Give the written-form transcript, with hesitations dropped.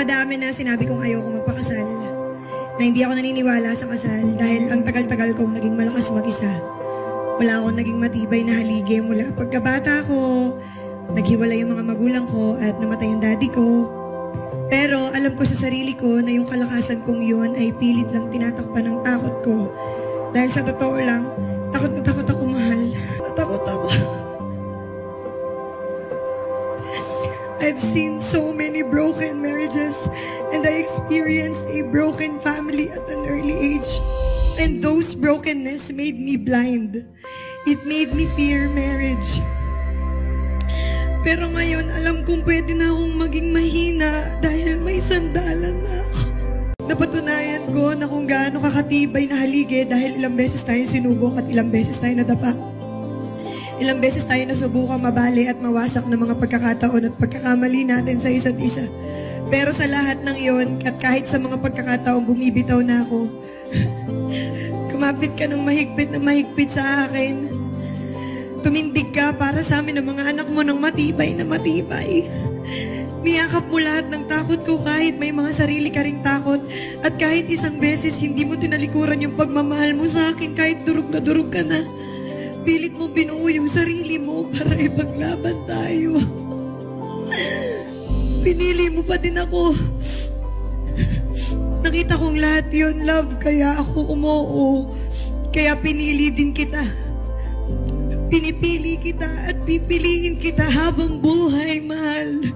madami na sinabi kong ayoko magpakasal, na hindi ako naniniwala sa kasal dahil ang tagal-tagal kong naging malakas mag-isa. Wala akong naging matibay na haligi mula pagkabata ko, naghiwalay yung mga magulang ko at namatay yung daddy ko. Pero alam ko sa sarili ko na yung kalakasan kong yun ay pilit lang tinatakpan ng takot ko. Dahil sa totoo lang, takot na takot ako, mahal. Takot ako. I've seen so many broken marriages and I experienced a broken family at an early age. And those brokenness made me blind. It made me fear marriage. Pero ngayon, alam kong pwede na akong maging mahina dahil may sandalan na ako. Napatunayan ko na kung gaano kakatibay na haligi dahil ilang beses tayong sinubok at ilang beses tayo nadapa. Ilang beses tayo nasubukang mabali at mawasak ng mga pagkakataon at pagkakamali natin sa isa't isa. Pero sa lahat ng iyon, at kahit sa mga pagkakataong bumibitaw na ako, kumapit ka ng mahigpit sa akin. Tumindig ka para sa amin ng mga anak mo ng matibay na matibay. Niyakap mo lahat ng takot ko kahit may mga sarili ka ring takot. At kahit isang beses hindi mo tinalikuran yung pagmamahal mo sa akin kahit durog na durog ka na. Pilit mo binuo yung sarili mo para ipaglaban tayo. Pinili mo pa din ako. Nakita kong lahat yun, love, kaya ako umuo. Kaya pinili din kita. Pinipili kita at pipiliin kita habang buhay, mahal.